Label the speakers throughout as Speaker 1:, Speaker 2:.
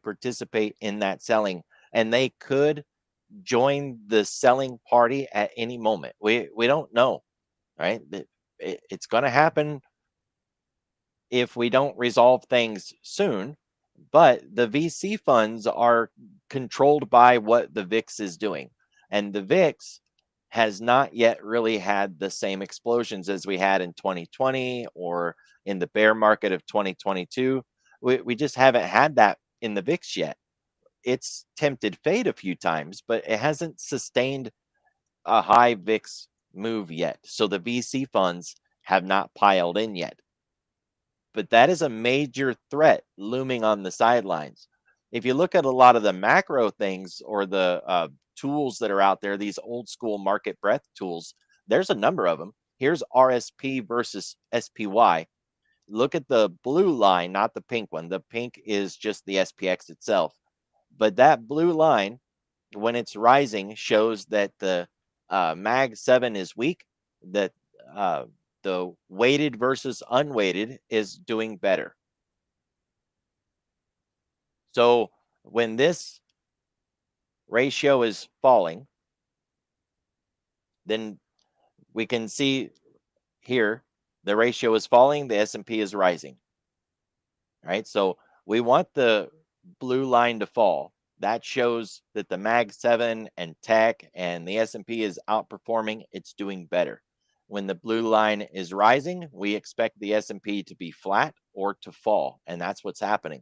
Speaker 1: participate in that selling, and they could join the selling party at any moment. We don't know, right? It's going to happen if we don't resolve things soon. But the VC funds are controlled by what the VIX is doing. And the VIX has not yet really had the same explosions as we had in 2020 or in the bear market of 2022. We just haven't had that in the VIX yet. It's tempted fade a few times, but it hasn't sustained a high VIX move yet. So the VC funds have not piled in yet. But that is a major threat looming on the sidelines. If you look at a lot of the macro things or the tools that are out there, these old school market breadth tools, there's a number of them. Here's RSP versus SPY. Look at the blue line, not the pink one. The pink is just the SPX itself. But that blue line, when it's rising, shows that the MAG 7 is weak, that the weighted versus unweighted is doing better. So when this ratio is falling, then we can see here the ratio is falling, the S&P is rising. Right? So we want the blue line to fall. That shows that the MAG 7 and tech and the S&P is outperforming, it's doing better. When the blue line is rising, we expect the S&P to be flat or to fall, and that's what's happening.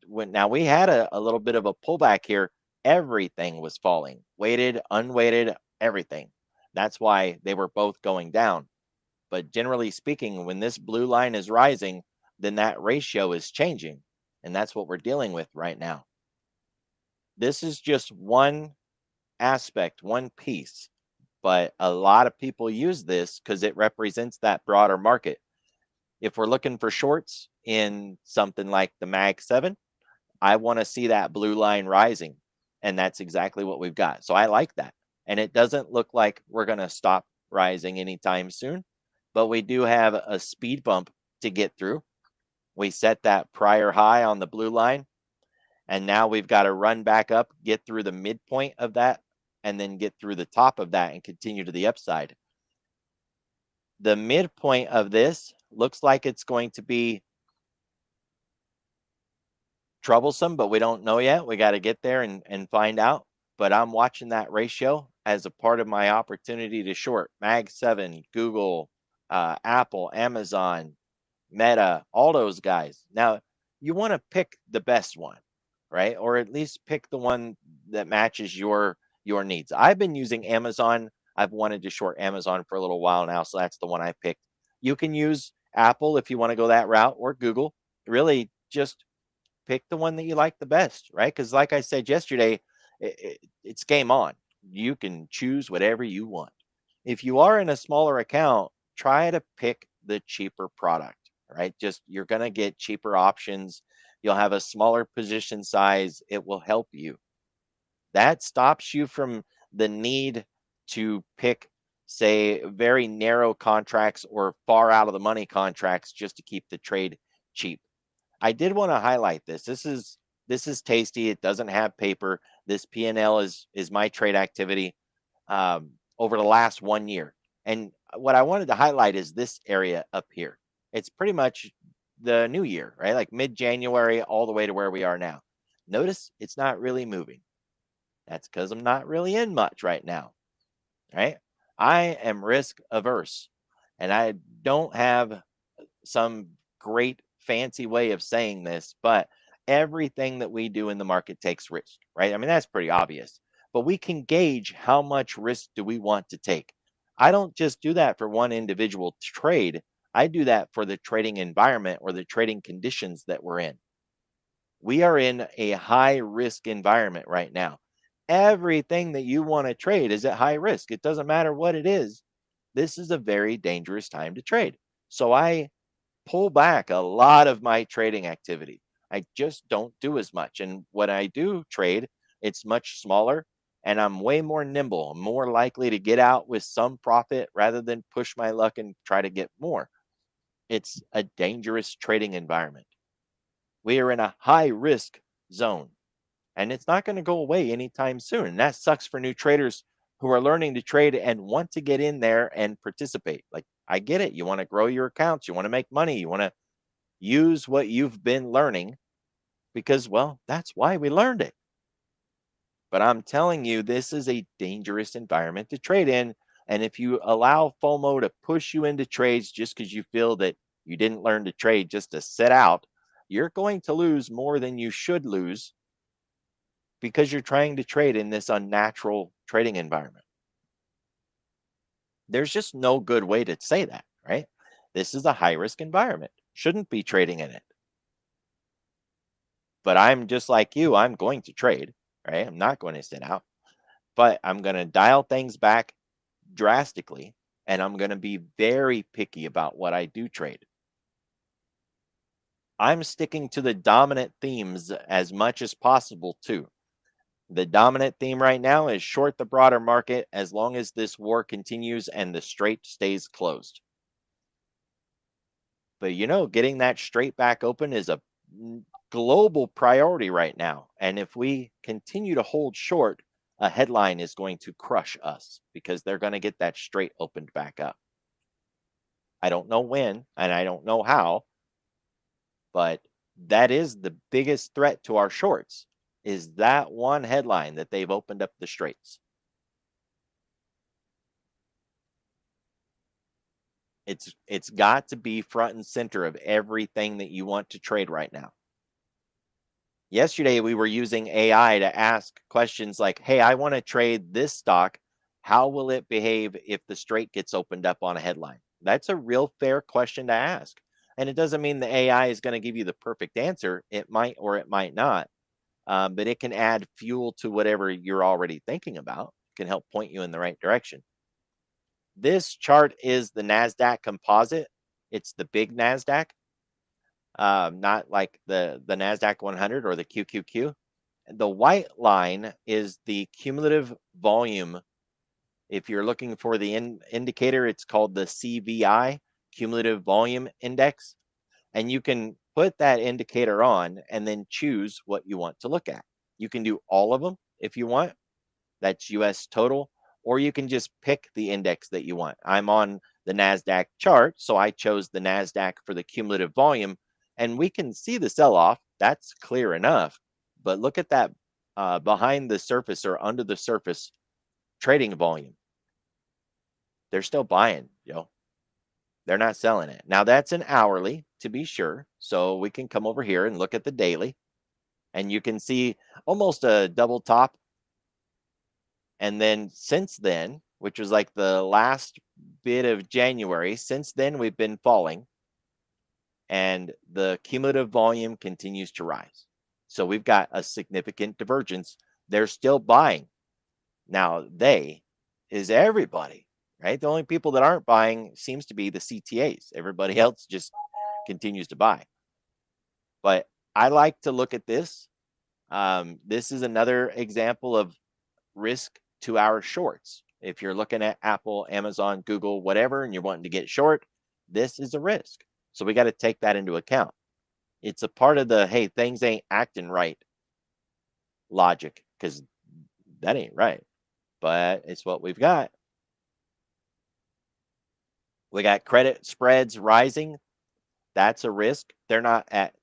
Speaker 1: Now we had a little bit of a pullback here. Everything was falling, weighted, unweighted, everything. That's why they were both going down. But generally speaking, when this blue line is rising, then that ratio is changing, and that's what we're dealing with right now. This is just one aspect, one piece, but a lot of people use this because it represents that broader market. If we're looking for shorts in something like the MAG 7, I want to see that blue line rising, and that's exactly what we've got. So I like that, and it doesn't look like we're going to stop rising anytime soon, but we do have a speed bump to get through. We set that prior high on the blue line, and now we've got to run back up, get through the midpoint of that, and then get through the top of that and continue to the upside. The midpoint of this looks like it's going to be troublesome, but we don't know yet. We got to get there and find out. But I'm watching that ratio as a part of my opportunity to short MAG 7, Google, Apple, Amazon, Meta, all those guys. Now, you want to pick the best one, right? Or at least pick the one that matches your needs. I've been using Amazon. I've wanted to short Amazon for a little while now, so that's the one I picked. You can use Apple if you want to go that route, or Google. Really, just pick the one that you like the best, right? Because like I said yesterday, it's game on. You can choose whatever you want. If you are in a smaller account, try to pick the cheaper product, right? Just you're going to get cheaper options. You'll have a smaller position size. It will help you. That stops you from the need to pick, say, very narrow contracts or far out of the money contracts just to keep the trade cheap. I did want to highlight this. This is tasty. It doesn't have paper. This P&L is my trade activity over the last 1 year. And what I wanted to highlight is this area up here. It's pretty much the new year, right? Like mid-January all the way to where we are now. Notice it's not really moving. That's because I'm not really in much right now, right? I am risk averse, and I don't have some great fancy way of saying this, but everything that we do in the market takes risk, right? I mean, that's pretty obvious, but we can gauge how much risk do we want to take. I don't just do that for one individual trade. I do that for the trading environment or the trading conditions that we're in. We are in a high risk environment right now. Everything that you want to trade is at high risk. It doesn't matter what it is. This is a very dangerous time to trade. So I pull back a lot of my trading activity. I just don't do as much. And when I do trade, it's much smaller and I'm way more nimble. I'm more likely to get out with some profit rather than push my luck and try to get more. It's a dangerous trading environment. We are in a high risk zone. And it's not going to go away anytime soon. And that sucks for new traders who are learning to trade and want to get in there and participate. Like, I get it. You want to grow your accounts, you want to make money, you want to use what you've been learning because, well, that's why we learned it. But I'm telling you, this is a dangerous environment to trade in. And if you allow FOMO to push you into trades just because you feel that you didn't learn to trade just to sit out, you're going to lose more than you should lose because you're trying to trade in this unnatural trading environment. There's just no good way to say that, right? This is a high risk environment. Shouldn't be trading in it. But I'm just like you, I'm going to trade, right? I'm not going to sit out, but I'm going to dial things back drastically and I'm going to be very picky about what I do trade. I'm sticking to the dominant themes as much as possible too. The dominant theme right now is short the broader market as long as this war continues and the strait stays closed. But getting that straight back open is a global priority right now. And if we continue to hold short, a headline is going to crush us because they're going to get that straight opened back up. I don't know when and I don't know how, but that is the biggest threat to our shorts is that one headline that they've opened up the straits. It's got to be front and center of everything that you want to trade right now. Yesterday, we were using AI to ask questions like, hey, I want to trade this stock. How will it behave if the straight gets opened up on a headline? That's a real fair question to ask. And it doesn't mean the AI is going to give you the perfect answer. It might or it might not. But it can add fuel to whatever you're already thinking about. It can help point you in the right direction. This chart is the NASDAQ composite. It's the big NASDAQ, not like the NASDAQ 100 or the QQQ. The white line is the cumulative volume. If you're looking for the indicator, it's called the CVI, Cumulative Volume Index. And you can put that indicator on and then choose what you want to look at. You can do all of them if you want. That's US total. Or you can just pick the index that you want. I'm on the NASDAQ chart, so I chose the NASDAQ for the cumulative volume. And we can see the sell-off. That's clear enough. But look at that behind the surface or under the surface trading volume. They're still buying, They're not selling it. Now, that's an hourly, to be sure. So we can come over here and look at the daily. And you can see almost a double top. And then since then, which was like the last bit of January, since then we've been falling. And the cumulative volume continues to rise. So we've got a significant divergence. They're still buying. Now, they is everybody, right? The only people that aren't buying seems to be the CTAs. Everybody else just continues to buy. But I like to look at this. This is another example of risk to our shorts. If you're looking at Apple, Amazon, Google, whatever, and you're wanting to get short, this is a risk. So we got to take that into account. It's a part of the, hey, things ain't acting right logic, because that ain't right. But it's what we've got. We got credit spreads rising. That's a risk. They're not at,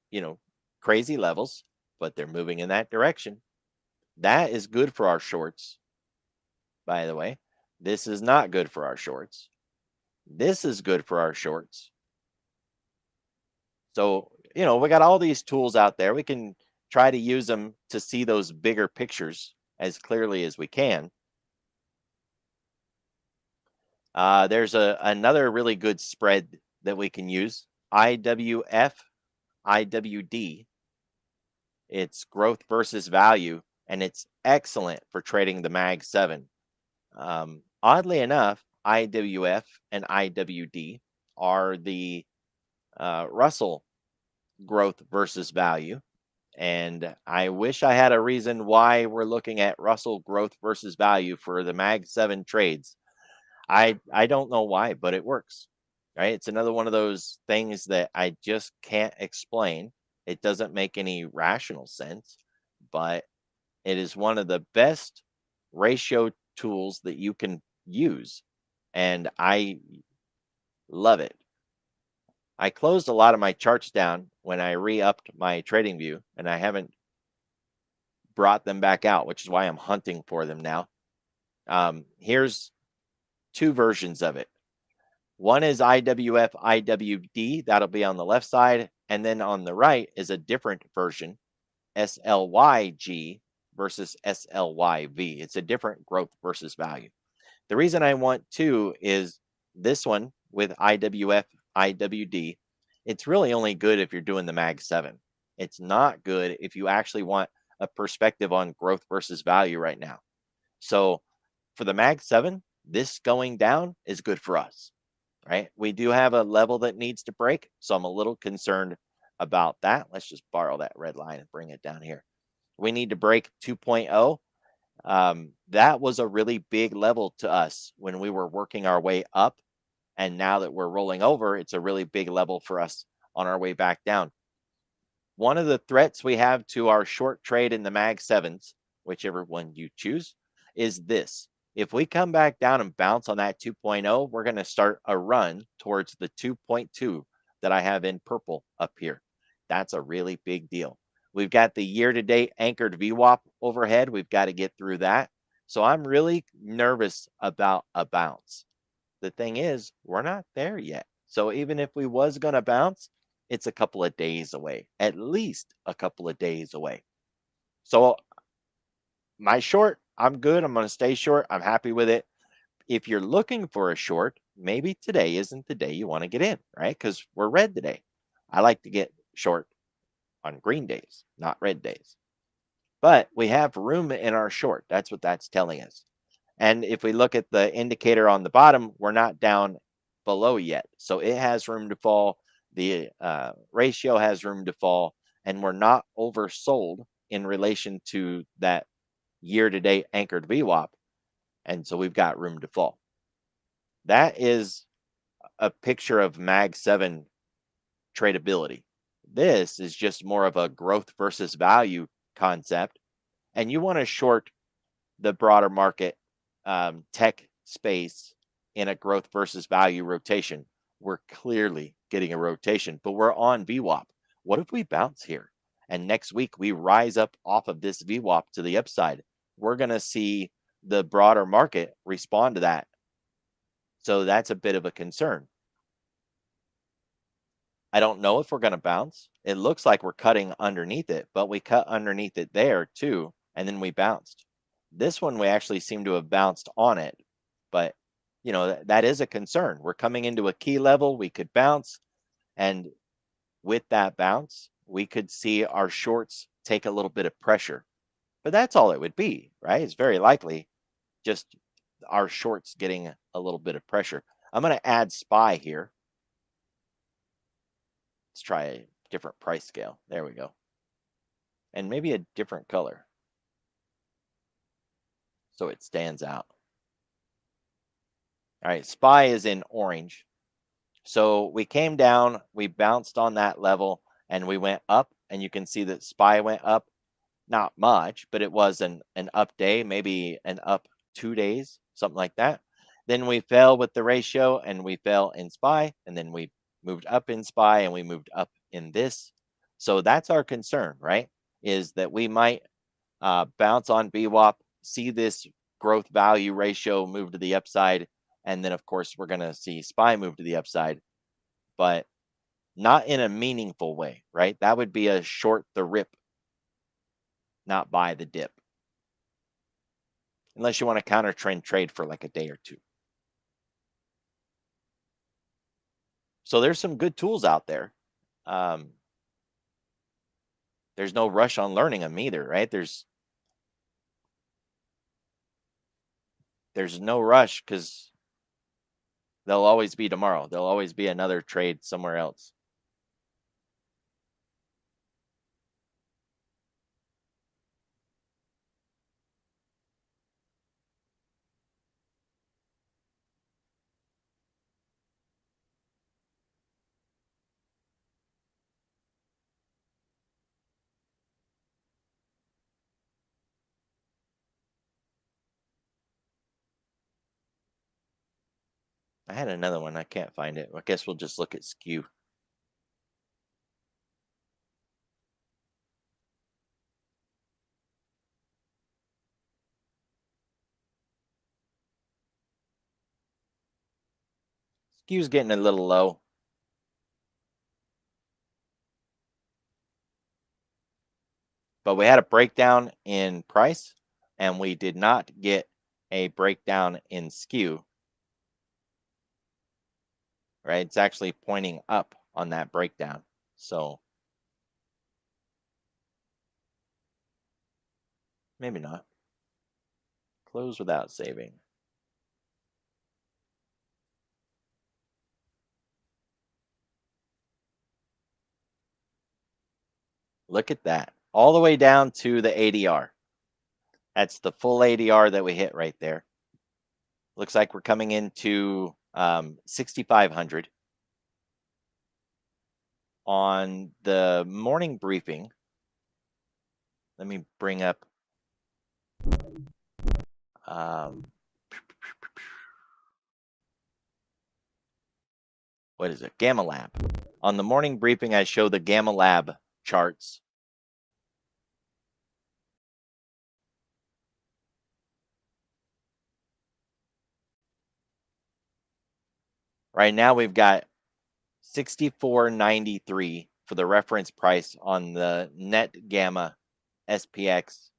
Speaker 1: crazy levels, but they're moving in that direction. That is good for our shorts. By the way, this is not good for our shorts. This is good for our shorts. So, we got all these tools out there. We can try to use them to see those bigger pictures as clearly as we can. There's another really good spread that we can use, IWF, IWD. It's growth versus value, and it's excellent for trading the Mag 7. Oddly enough, IWF and IWD are the Russell growth versus value. And I wish I had a reason why we're looking at Russell growth versus value for the Mag 7 trades. I don't know why, but it works. Right? It's another one of those things that I just can't explain. It doesn't make any rational sense. but it is one of the best ratio tools that you can use, and I love it. I closed a lot of my charts down when I re-upped my trading view, and I haven't brought them back out, which is why I'm hunting for them now. Here's two versions of it. One is IWF, IWD, that'll be on the left side, and then on the right is a different version, SLYG versus SLYV. It's a different growth versus value. The reason I want two is this one with IWF, IWD, it's really only good if you're doing the Mag 7. It's not good if you actually want a perspective on growth versus value right now. So for the Mag 7, this going down is good for us, right? We do have a level that needs to break, so I'm a little concerned about that. Let's just borrow that red line and bring it down here. We need to break 2.0. That was a really big level to us when we were working our way up. And now that we're rolling over, it's a really big level for us on our way back down. One of the threats we have to our short trade in the Mag 7s, whichever one you choose, is this. If we come back down and bounce on that 2.0, we're going to start a run towards the 2.2 that I have in purple up here. That's a really big deal. We've got the year-to-date anchored VWAP overhead. We've got to get through that. So I'm really nervous about a bounce. The thing is, we're not there yet. So even if we was going to bounce, it's a couple of days away, at least a couple of days away. So my short, I'm good. I'm going to stay short. I'm happy with it. If you're looking for a short, maybe today isn't the day you want to get in, right? Because we're red today. I like to get short on green days, not red days. But we have room in our short. That's what that's telling us. And if we look at the indicator on the bottom, we're not down below yet. So it has room to fall. The ratio has room to fall. And we're not oversold in relation to that year-to-date anchored VWAP. And so we've got room to fall. That is a picture of Mag 7 tradability. This is just more of a growth versus value concept. And you want to short the broader market tech space in a growth versus value rotation. We're clearly getting a rotation, but we're on VWAP. What if we bounce here and next week we rise up off of this VWAP to the upside? We're going to see the broader market respond to that. So that's a bit of a concern. I don't know if we're going to bounce. It looks like we're cutting underneath it, but we cut underneath it there too, and then we bounced. This one, we actually seem to have bounced on it, but you know, that is a concern. We're coming into a key level. We could bounce, and with that bounce, we could see our shorts take a little bit of pressure. But that's all it would be, right? It's very likely just our shorts getting a little bit of pressure. I'm going to add SPY here. Let's try a different price scale. There we go. And maybe a different color so it stands out. All right, SPY is in orange. So we came down, we bounced on that level, and we went up. And you can see that SPY went up, not much, but it was an up day, maybe an up 2 days, something like that. Then we fell with the ratio, and we fell in SPY, and then we moved up in SPY, and we moved up in this. So that's our concern, right? Is that we might bounce on VWAP, see this growth value ratio move to the upside, and then of course we're going to see SPY move to the upside, but not in a meaningful way, right? That would be a short the rip, not buy the dip, unless you want to counter trend trade for like a day or two. So there's some good tools out there. There's no rush on learning them either, right? There's no rush because there'll always be tomorrow. There'll always be another trade somewhere else. I had another one. I can't find it. I guess we'll just look at skew. Skew's getting a little low. But we had a breakdown in price, and we did not get a breakdown in skew. Right? It's actually pointing up on that breakdown. So maybe not. Close without saving. Look at that. All the way down to the ADR. That's the full ADR that we hit right there. Looks like we're coming into 6,500. On the morning briefing, let me bring up what is it? Gamma Lab. On the morning briefing, I show the Gamma Lab charts. Right now, we've got 64.93 for the reference price on the net gamma SPX.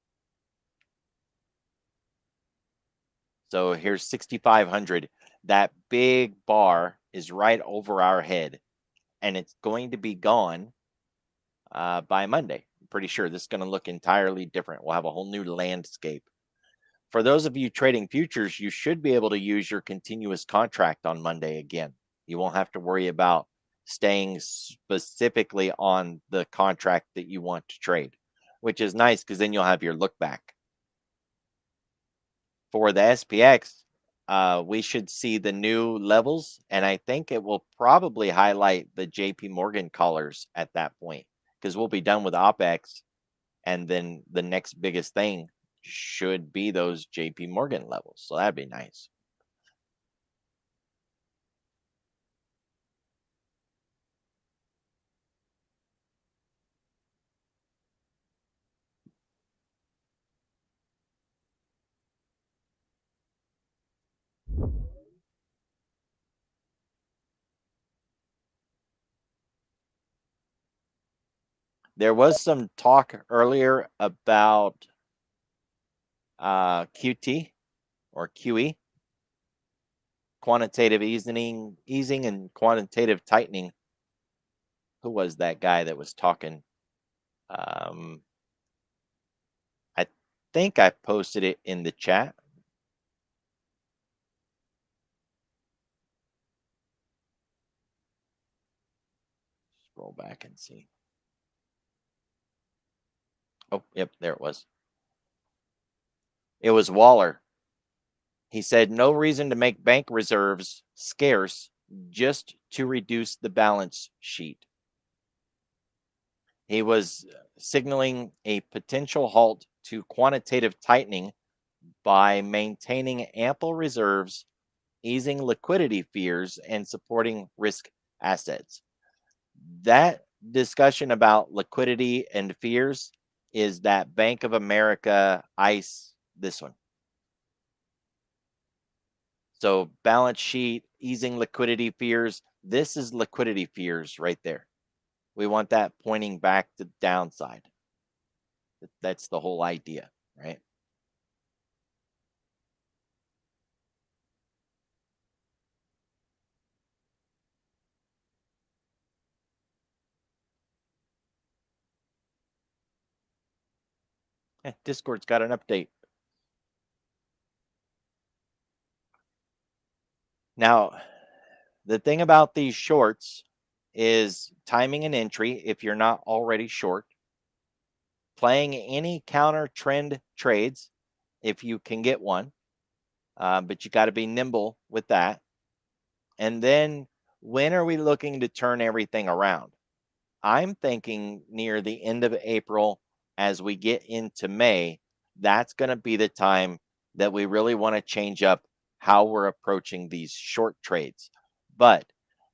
Speaker 1: So here's 6,500. That big bar is right over our head, and it's going to be gone by Monday. I'm pretty sure this is going to look entirely different. We'll have a whole new landscape. For those of you trading futures, you should be able to use your continuous contract on Monday again. You won't have to worry about staying specifically on the contract that you want to trade, which is nice because then you'll have your look back. For the SPX, we should see the new levels, and I think it will probably highlight the JP Morgan callers at that point because we'll be done with OPEX, and then the next biggest thing should be those JP Morgan levels. So that'd be nice. There was some talk earlier about QT or QE, quantitative easing and quantitative tightening. Who was that guy that was talking? I think I posted it in the chat. Scroll back and see. Oh, yep, there it was. It was Waller. He said, no reason to make bank reserves scarce just to reduce the balance sheet. He was signaling a potential halt to quantitative tightening by maintaining ample reserves, easing liquidity fears, and supporting risk assets. That discussion about liquidity and fears is that Bank of America ICE, this one. So balance sheet, easing liquidity fears. This is liquidity fears right there. We want that pointing back to downside. That's the whole idea, right? Discord's got an update. Now, the thing about these shorts is timing an entry if you're not already short, playing any counter trend trades if you can get one, but you got to be nimble with that. And then when are we looking to turn everything around? I'm thinking near the end of April as we get into May, that's going to be the time that we really want to change up how we're approaching these short trades. But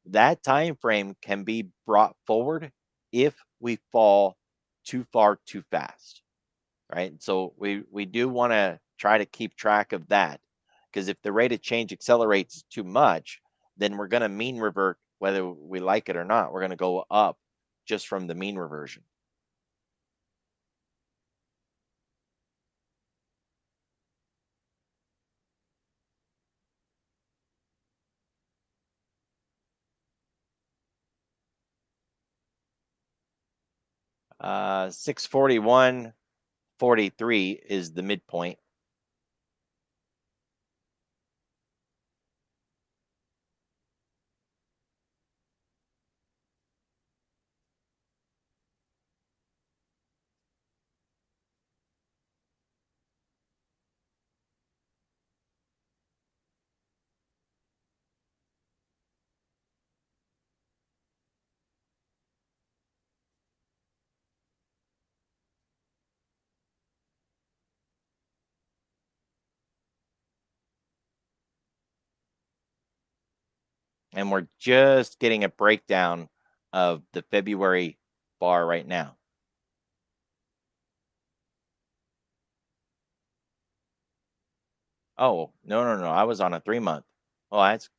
Speaker 1: that time frame can be brought forward if we fall too far too fast, right? So we do want to try to keep track of that, because if the rate of change accelerates too much, then we're going to mean revert whether we like it or not. We're going to go up just from the mean reversion. Uh, 641.43 is the midpoint. And we're just getting a breakdown of the February bar right now. Oh, no, no, no. I was on a 3-month. Oh, that's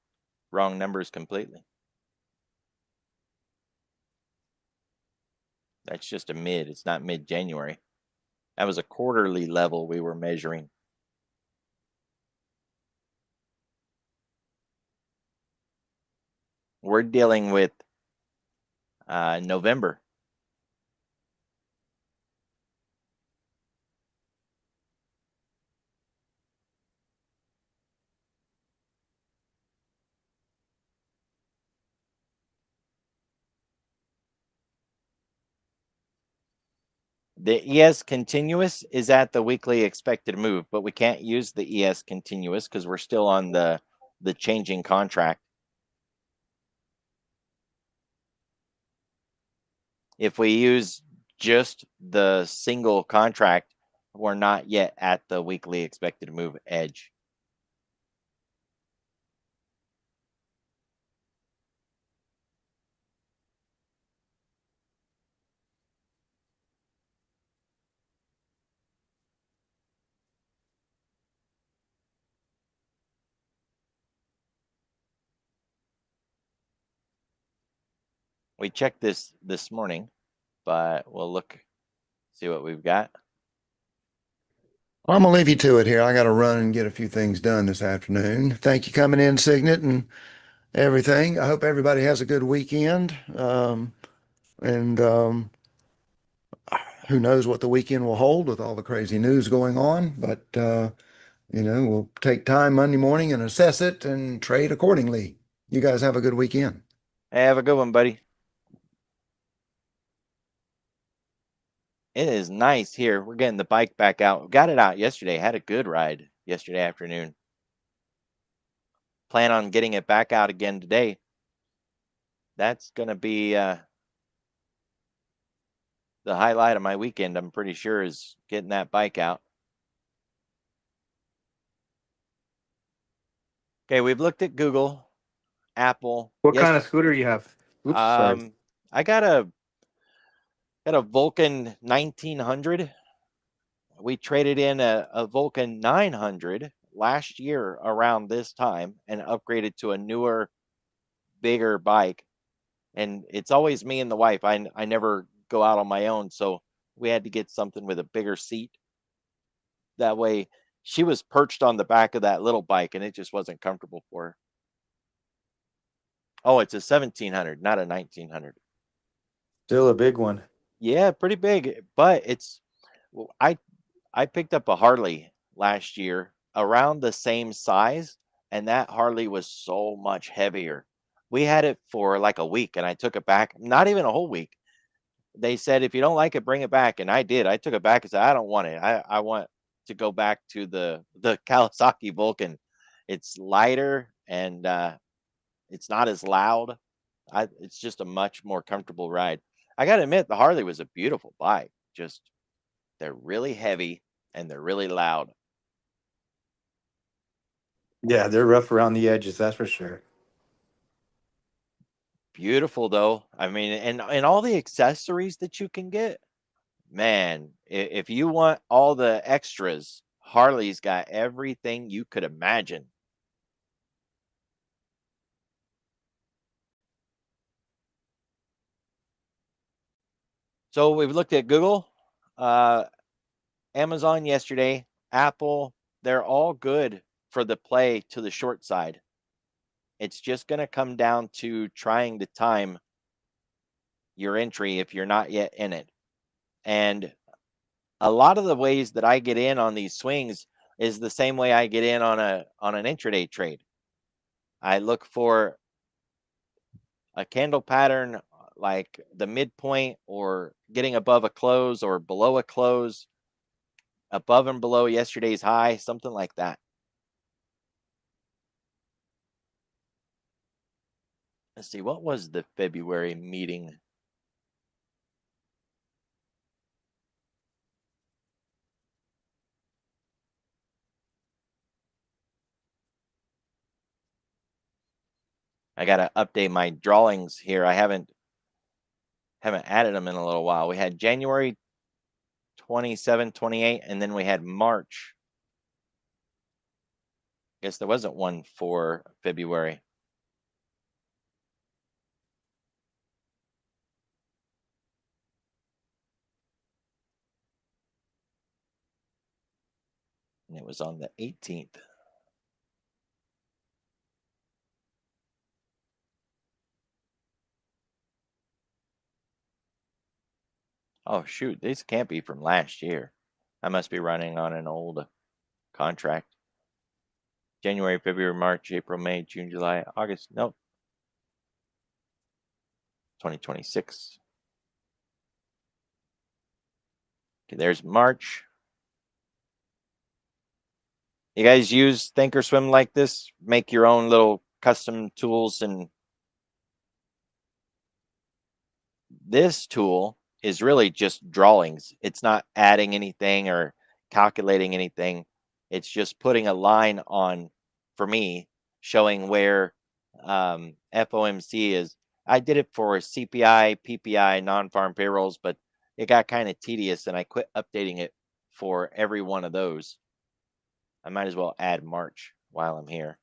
Speaker 1: wrong numbers completely. That's just a mid. It's not mid-January. That was a quarterly level we were measuring. We're dealing with November. The ES continuous is at the weekly expected move, but we can't use the ES continuous because we're still on the changing contract. If we use just the single contract, we're not yet at the weekly expected move edge. We checked this morning, but we'll look, see what we've got.
Speaker 2: I'm gonna leave you to it here. I got to run and get a few things done this afternoon. Thank you coming in, Signet, and everything. I hope everybody has a good weekend. And who knows what the weekend will hold with all the crazy news going on. But we'll take time Monday morning and assess it and trade accordingly. You guys have a good weekend.
Speaker 1: Hey, have a good one, buddy. It is nice here. We're getting the bike back out. We got it out yesterday. Had a good ride yesterday afternoon. Plan on getting it back out again today. That's going to be the highlight of my weekend, I'm pretty sure, is getting that bike out. Okay, we've looked at Google, Apple.
Speaker 3: What kind of scooter you have? Oops, sorry.
Speaker 1: I got a Vulcan 1900. We traded in a Vulcan 900 last year around this time and upgraded to a newer, bigger bike. And it's always me and the wife. I never go out on my own, so we had to get something with a bigger seat. That way, she was perched on the back of that little bike, and it just wasn't comfortable for her. Oh, it's a 1700, not a 1900.
Speaker 3: Still a big one.
Speaker 1: Yeah, pretty big, but it's I picked up a Harley last year around the same size, and that Harley was so much heavier. We had it for like a week, and I took it back. Not even a whole week. They said, if you don't like it, bring it back, and I did. I took it back and said, I don't want it. I want to go back to the Kawasaki Vulcan. It's lighter and it's not as loud. It's just a much more comfortable ride. I got to admit, the Harley was a beautiful bike. Just they're really heavy and they're really loud.
Speaker 3: Yeah, they're rough around the edges, that's for sure.
Speaker 1: Beautiful though. I mean, and all the accessories that you can get, man. If you want all the extras, Harley's got everything you could imagine. So we've looked at Google, Amazon yesterday, Apple. They're all good for the play to the short side. It's just going to come down to trying to time your entry if you're not yet in it. And a lot of the ways that I get in on these swings is the same way I get in on an intraday trade. I look for a candle pattern like the midpoint or getting above a close or below a close, above and below yesterday's high, something like that. Let's see, what was the February meeting? I got to update my drawings here. I haven't added them in a little while. We had January 27, 28, and then we had March. Guess there wasn't one for February. And it was on the 18th. Oh, shoot. This can't be from last year. I must be running on an old contract. January, February, March, April, May, June, July, August. Nope. 2026. Okay, there's March. You guys use Thinkorswim like this? Make your own little custom tools, and this tool is really just drawings. It's not adding anything or calculating anything. It's just putting a line on, for me, showing where FOMC is. I did it for CPI, PPI, non-farm payrolls, but it got kind of tedious and I quit updating it for every one of those. I might as well add March while I'm here.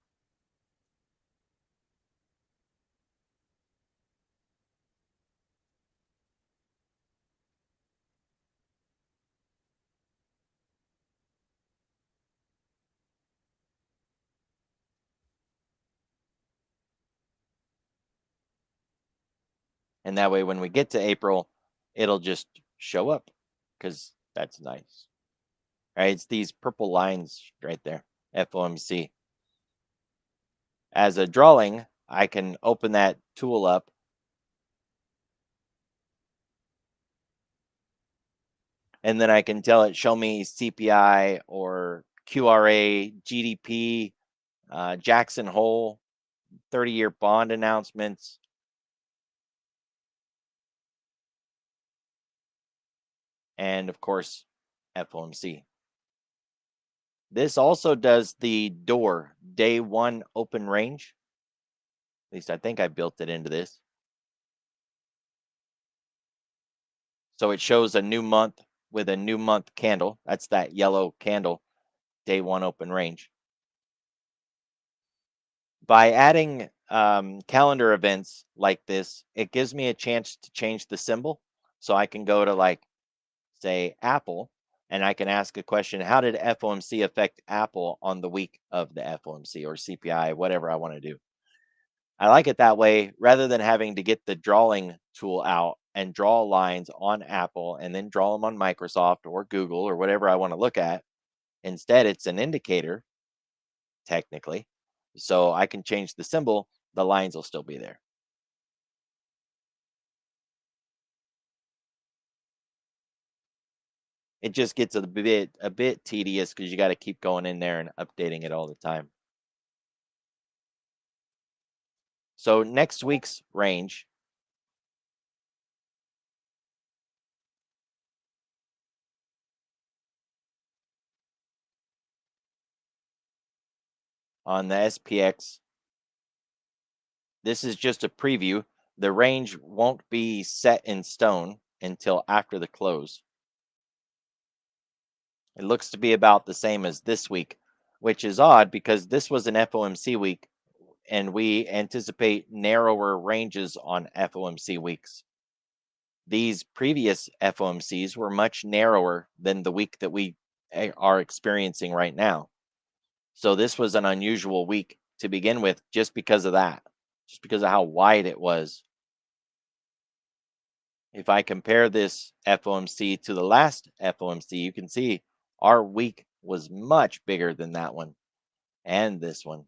Speaker 1: And that way, when we get to April, it'll just show up because that's nice. Right? It's these purple lines right there, FOMC. As a drawing, I can open that tool up. And then I can tell it, show me CPI or QRA, GDP, Jackson Hole, 30-year bond announcements. And of course, FOMC. This also does the door day one open range. At least I think I built it into this. So it shows a new month with a new month candle. That's that yellow candle, day one open range. By adding calendar events like this, it gives me a chance to change the symbol. So I can go to, like, say, Apple, and I can ask a question: how did FOMC affect Apple on the week of the FOMC or CPI, whatever I want to do? I like it that way rather than having to get the drawing tool out and draw lines on Apple and then draw them on Microsoft or Google or whatever I want to look at. Instead, it's an indicator, technically. So I can change the symbol, the lines will still be there. It just gets a bit tedious because you got to keep going in there and updating it all the time. So next week's range, on the SPX. This is just a preview. The range won't be set in stone until after the close. It looks to be about the same as this week, which is odd because this was an FOMC week and we anticipate narrower ranges on FOMC weeks. These previous FOMCs were much narrower than the week that we are experiencing right now. So this was an unusual week to begin with just because of that, just because of how wide it was. If I compare this FOMC to the last FOMC, you can see our week was much bigger than that one and this one.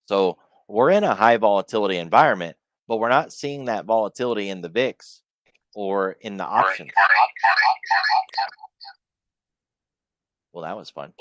Speaker 1: So we're in a high volatility environment, but we're not seeing that volatility in the VIX or in the options. Well, that was fun.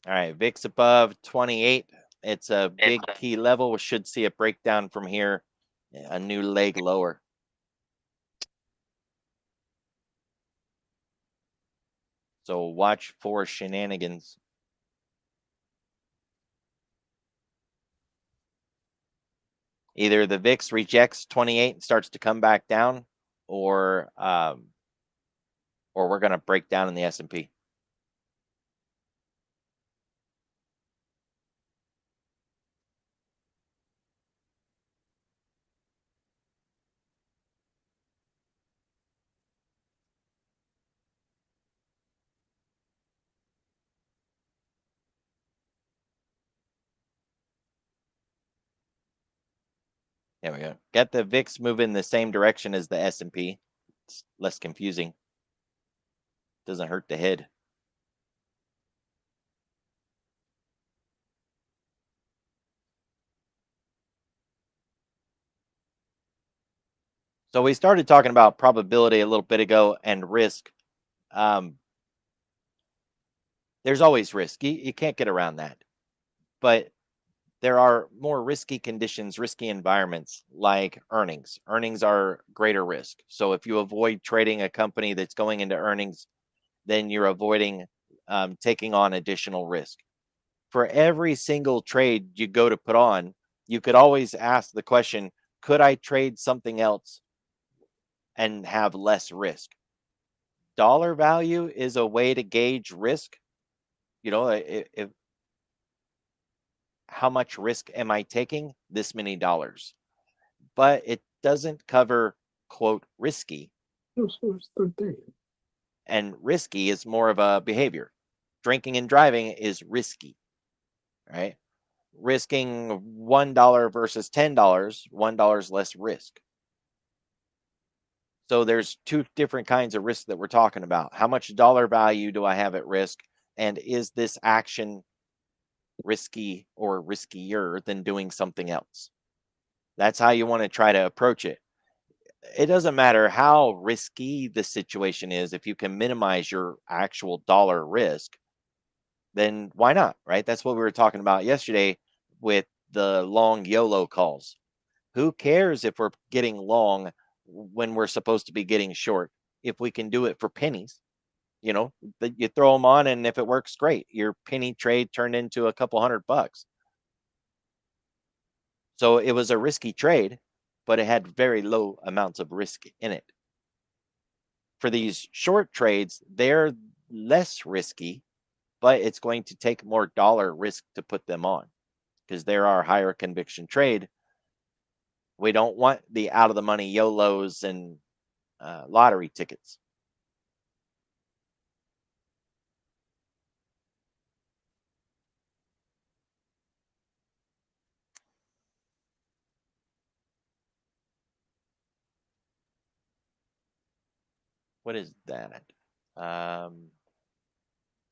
Speaker 1: All right, VIX above 28. It's a big key level. We should see a breakdown from here, a new leg lower. So watch for shenanigans. Either the VIX rejects 28 and starts to come back down, or we're going to break down in the S&P. There we go. Get the VIX moving the same direction as the S&P. It's less confusing. Doesn't hurt the head. So we started talking about probability a little bit ago and risk. There's always risk. You can't get around that. But there are more risky conditions, risky environments like earnings. Earnings are greater risk. So if you avoid trading a company that's going into earnings, then you're avoiding taking on additional risk. For every single trade you go to put on, you could always ask the question, could I trade something else and have less risk? Dollar value is a way to gauge risk. You know, if how much risk am I taking? This many dollars. But it doesn't cover, quote, risky. And risky is more of a behavior. Drinking and driving is risky, right? Risking $1 versus $10, $1 is less risk. So there's two different kinds of risk that we're talking about. How much dollar value do I have at risk? And is this action risky or riskier than doing something else? That's how you want to try to approach it. It doesn't matter how risky the situation is. If you can minimize your actual dollar risk, then why not, right? That's what we were talking about yesterday with the long YOLO calls. Who cares if we're getting long when we're supposed to be getting short? If we can do it for pennies, you know, you throw them on, and if it works, great. Your penny trade turned into a couple $100. So it was a risky trade, but it had very low amounts of risk in it. For these short trades, they're less risky, but it's going to take more dollar risk to put them on because there are higher conviction trade. We don't want the out of the money YOLOs and lottery tickets. What is that?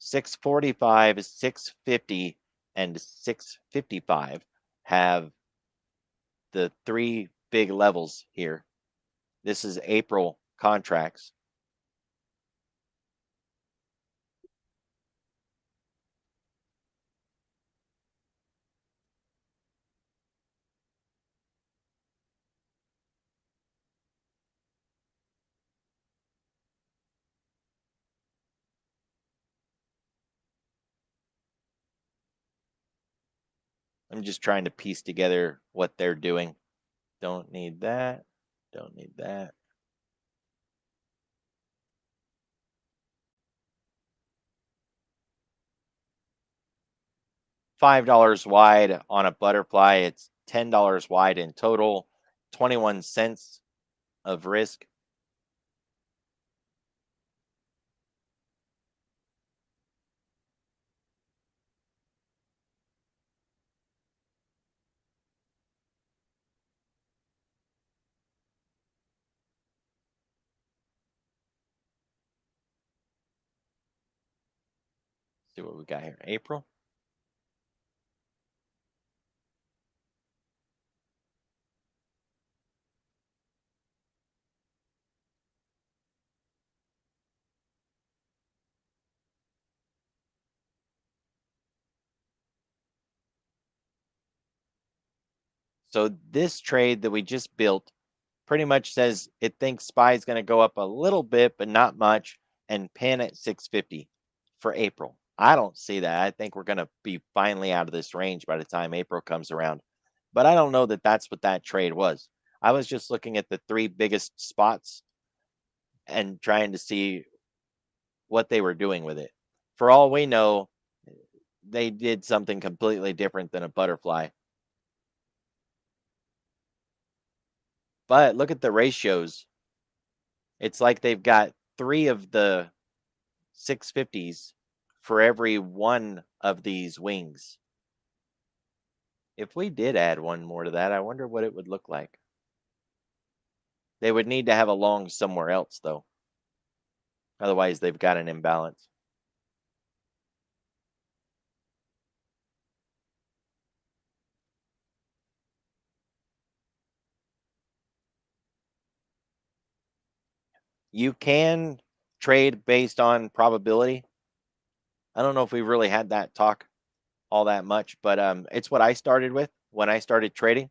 Speaker 1: 645, 650, and 655 have the three big levels here. This is April contracts. I'm just trying to piece together what they're doing. Don't need that. Don't need that. $5 wide on a butterfly. It's $10 wide in total. 21 cents of risk. See what we got here. April. So this trade that we just built pretty much says it thinks SPY is going to go up a little bit, but not much, and pin at 650 for April. I don't see that. I think we're going to be finally out of this range by the time April comes around. But I don't know that that's what that trade was. I was just looking at the three biggest spots and trying to see what they were doing with it. For all we know, they did something completely different than a butterfly. But look at the ratios. It's like they've got three of the 650s for every one of these wings. If we did add one more to that, I wonder what it would look like. They would need to have a long somewhere else, though. Otherwise, they've got an imbalance. You can trade based on probability. I don't know if we really had that talk all that much, but it's what I started with when I started trading.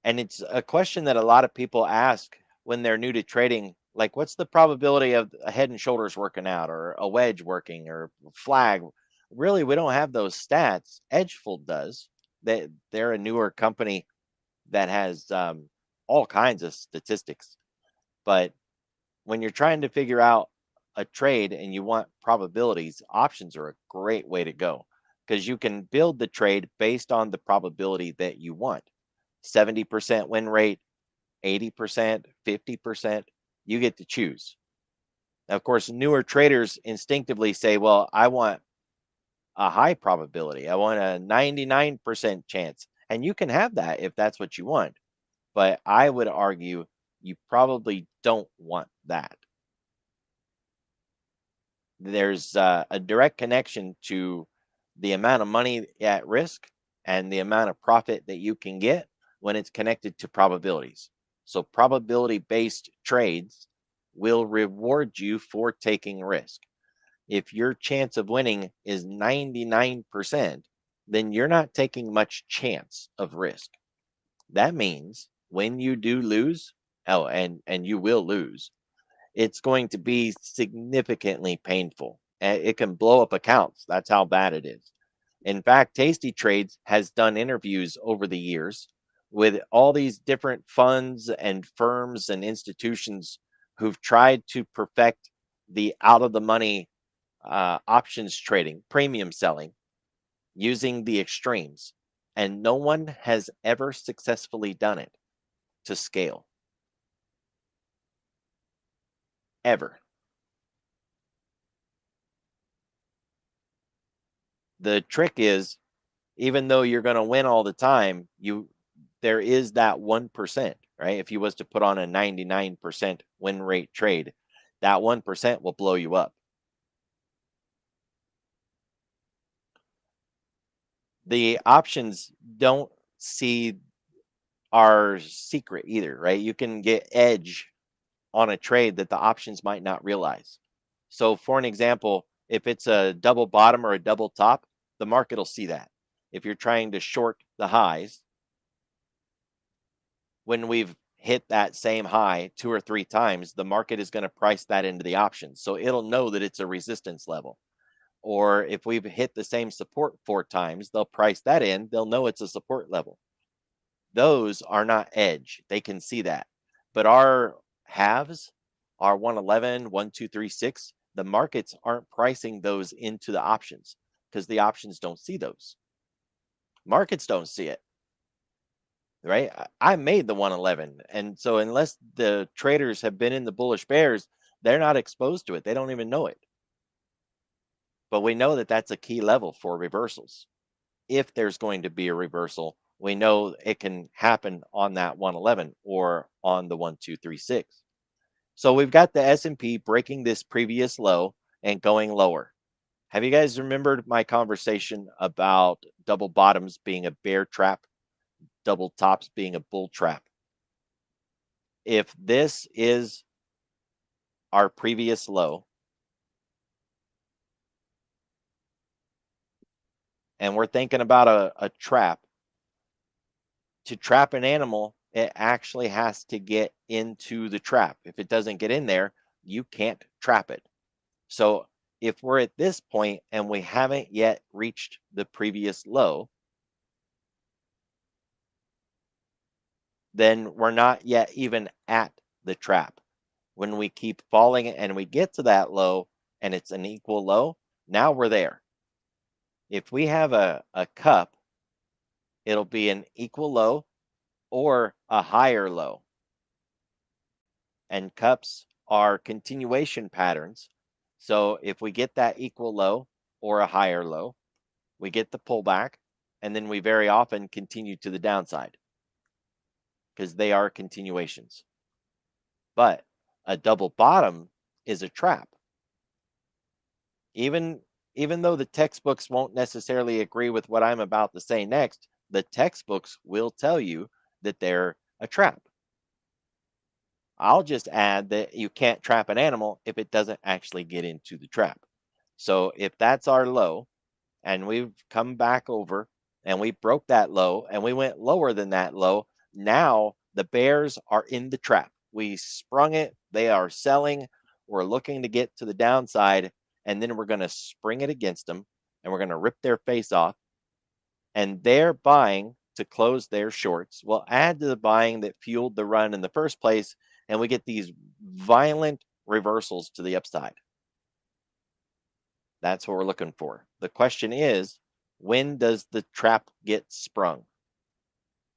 Speaker 1: And it's a question that a lot of people ask when they're new to trading. Like, what's the probability of a head and shoulders working out or a wedge working or flag? Really, we don't have those stats. Edgefold does. They're a newer company that has all kinds of statistics. But when you're trying to figure out a trade and you want probabilities, options are a great way to go because you can build the trade based on the probability that you want. 70% win rate, 80%, 50%, you get to choose. Now, of course, newer traders instinctively say, well, I want a high probability. I want a 99% chance. And you can have that if that's what you want. But I would argue you probably don't want that. There's a direct connection to the amount of money at risk and the amount of profit that you can get when it's connected to probabilities. So probability based trades will reward you for taking risk. If your chance of winning is 99%, then you're not taking much chance of risk. That means when you do lose, and you will lose, it's going to be significantly painful. It can blow up accounts. That's how bad it is. In fact, Tasty Trades has done interviews over the years with all these different funds and firms and institutions who've tried to perfect the out of the money options trading, premium selling, using the extremes. And no one has ever successfully done it to scale. Ever. The trick is, even though you're going to win all the time, there is that 1%, right? If you was to put on a 99% win rate trade, that 1% will blow you up. The options don't see are secret either, right? You can get edge on a trade that the options might not realize. So for an example, if it's a double bottom or a double top, the market will see that. If you're trying to short the highs, when we've hit that same high 2 or 3 times, the market is going to price that into the options. So it'll know that it's a resistance level. Or if we've hit the same support 4 times, they'll price that in. They'll know it's a support level. Those are not edge. They can see that. But our halves, our 111, 1, 2, 3, 6, the markets aren't pricing those into the options because the options don't see those. Markets don't see it, right? I made the 111. And so unless the traders have been in the bullish bears, they're not exposed to it. They don't even know it. But we know that that's a key level for reversals. If there's going to be a reversal, we know it can happen on that 111 or on the 1236. So we've got the S&P breaking this previous low and going lower. Have you guys remembered my conversation about double bottoms being a bear trap, double tops being a bull trap? If this is our previous low and we're thinking about a trap, to trap an animal, it actually has to get into the trap. If it doesn't get in there, you can't trap it. So if we're at this point and we haven't yet reached the previous low, then we're not yet even at the trap. When we keep falling and we get to that low and it's an equal low, now we're there. If we have a cup, it'll be an equal low or a higher low. And cups are continuation patterns. So if we get that equal low or a higher low, we get the pullback, and then we very often continue to the downside because they are continuations. But a double bottom is a trap. Even though the textbooks won't necessarily agree with what I'm about to say next, the textbooks will tell you that they're a trap. I'll just add that you can't trap an animal if it doesn't actually get into the trap. So if that's our low and we've come back over and we broke that low and we went lower than that low, now the bears are in the trap. We sprung it. They are selling. We're looking to get to the downside, and then we're going to spring it against them and we're going to rip their face off. And they're buying to close their shorts will add to the buying that fueled the run in the first place, and we get these violent reversals to the upside. That's what we're looking for. The question is, when does the trap get sprung?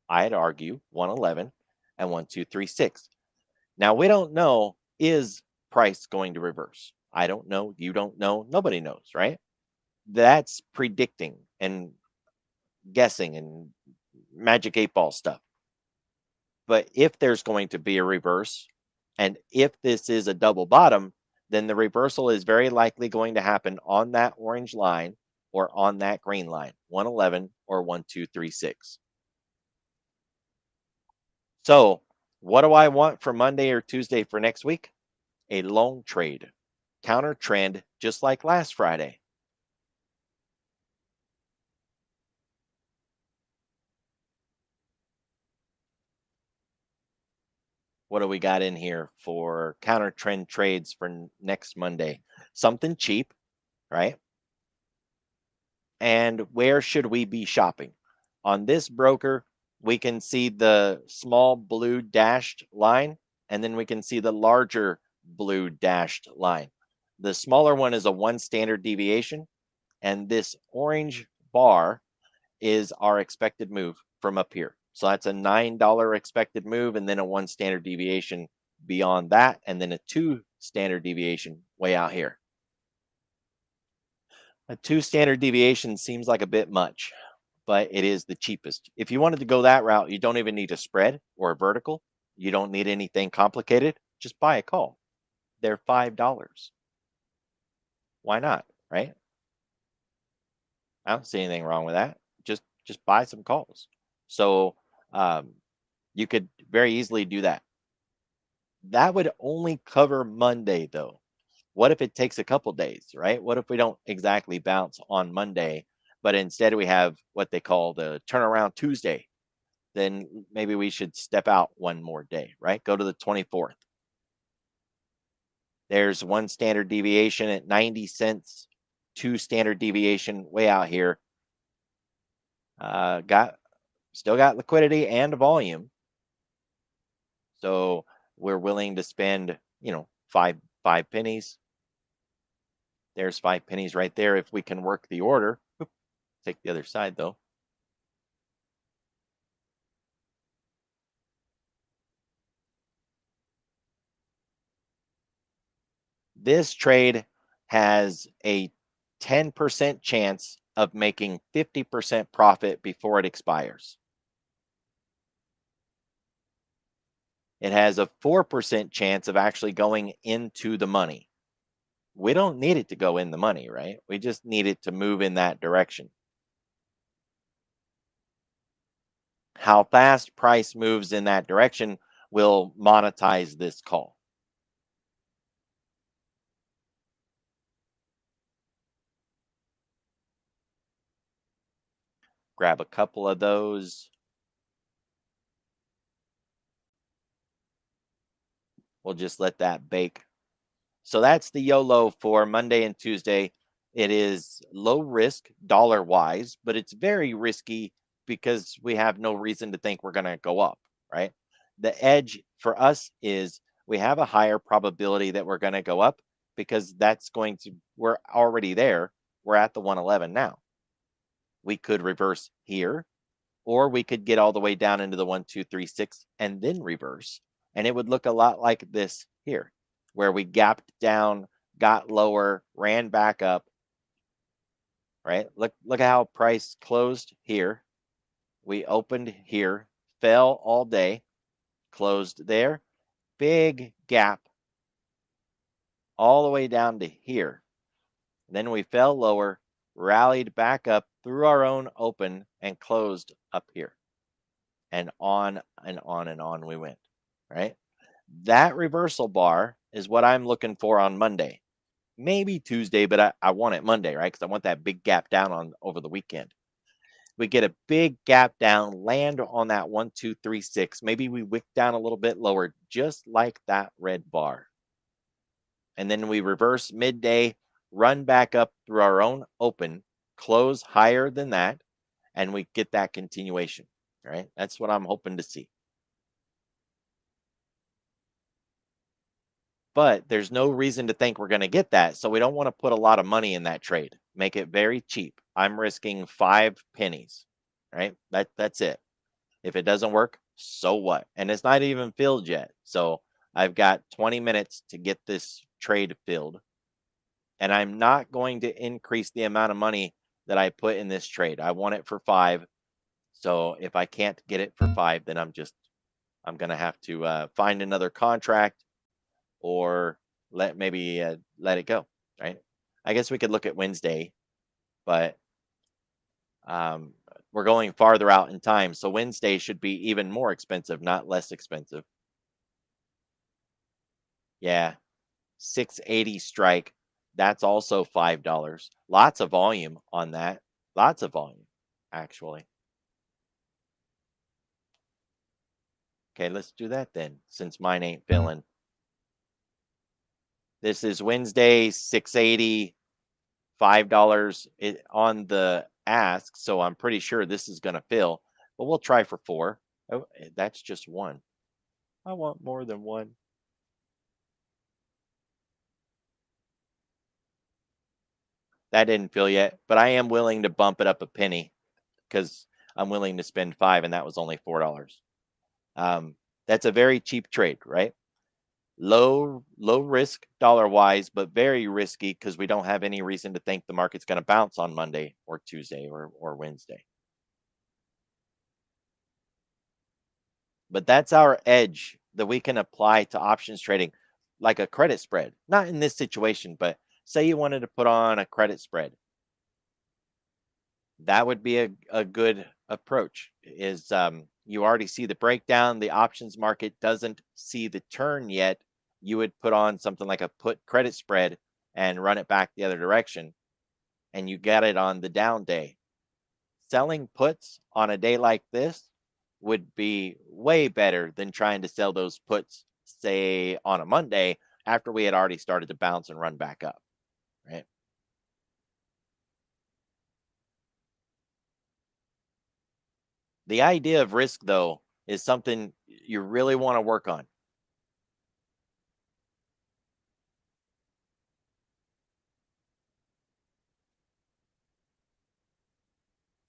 Speaker 1: I'd argue 111 and 1236. Now, we don't know, is price going to reverse? I don't know. You don't know. Nobody knows, right? That's predicting and guessing and magic 8-ball stuff. But if there's going to be a reverse, and if this is a double bottom, then the reversal is very likely going to happen on that orange line or on that green line, 111 or 1236. So what do I want for Monday or Tuesday for next week? A long trade, counter trend, just like last Friday. What do we got in here for counter trend trades for next Monday? Something cheap, right? And where should we be shopping? On this broker, we can see the small blue dashed line, and then we can see the larger blue dashed line. The smaller one is a 1 standard deviation, and this orange bar is our expected move from up here. So that's a $9 expected move, and then a 1 standard deviation beyond that, and then a 2 standard deviation way out here. A 2 standard deviation seems like a bit much, but it is the cheapest. If you wanted to go that route, you don't even need a spread or a vertical. You don't need anything complicated. Just buy a call. They're $5. Why not, right? I don't see anything wrong with that. Just buy some calls. So You could very easily do that. That would only cover Monday, though. What if it takes a couple days, right? What if we don't exactly bounce on Monday, but instead we have what they call the turnaround Tuesday? Then maybe we should step out one more day, right? Go to the 24th. There's one standard deviation at 90 cents, two standard deviation way out here. Still got liquidity and volume. So we're willing to spend, five pennies. There's 5 pennies right there if we can work the order. Take the other side though. This trade has a 10% chance of making 50% profit before it expires. It has a 4% chance of actually going into the money. We don't need it to go in the money, right? We just need it to move in that direction. How fast price moves in that direction will monetize this call. Grab a couple of those. We'll just let that bake. So that's the YOLO for Monday and Tuesday. It is low risk dollar wise, but it's very risky because we have no reason to think we're going to go up, right? The edge for us is we have a higher probability that we're going to go up because we're already there. We're at the 111 now. We could reverse here, or we could get all the way down into the 1, 2, 3, 6 and then reverse. And it would look a lot like this here, where we gapped down, got lower, ran back up, right? Look at how price closed here. We opened here, fell all day, closed there, big gap all the way down to here. Then we fell lower, rallied back up through our own open and closed up here. And on and on and on we went, right? That reversal bar is what I'm looking for on Monday. Maybe Tuesday, but I want it Monday, right? Because I want that big gap down over the weekend. We get a big gap down, land on that 1, 2, 3, 6. Maybe we wick down a little bit lower, just like that red bar. And then we reverse midday, run back up through our own open, close higher than that, and we get that continuation, right? That's what I'm hoping to see. But there's no reason to think we're going to get that. So we don't want to put a lot of money in that trade. Make it very cheap. I'm risking 5 pennies, right? That's it. If it doesn't work, so what? And it's not even filled yet. So I've got 20 minutes to get this trade filled. And I'm not going to increase the amount of money that I put in this trade. I want it for 5. So if I can't get it for 5, then I'm going to have to find another contract or let it go, right? I guess we could look at Wednesday, but we're going farther out in time, so Wednesday should be even more expensive, not less expensive. Yeah, 680 strike. That's also $5. Lots of volume on that. Lots of volume, actually. Okay, let's do that then, since mine ain't filling. This is Wednesday, 680, $5 on the ask, so I'm pretty sure this is going to fill, but we'll try for 4. Oh, that's just 1. I want more than 1. That didn't fill yet, but I am willing to bump it up a penny because I'm willing to spend 5, and that was only $4. That's a very cheap trade, right? Low risk dollar wise, but very risky because we don't have any reason to think the market's going to bounce on Monday or Tuesday or Wednesday. But that's our edge that we can apply to options trading, like a credit spread. Not in this situation, but say you wanted to put on a credit spread. That would be a good approach is, you already see the breakdown, the options market doesn't see the turn yet, you would put on something like a put credit spread and run it back the other direction, and you get it on the down day. Selling puts on a day like this would be way better than trying to sell those puts, say, on a Monday after we had already started to bounce and run back up, right? The idea of risk, though, is something you really want to work on.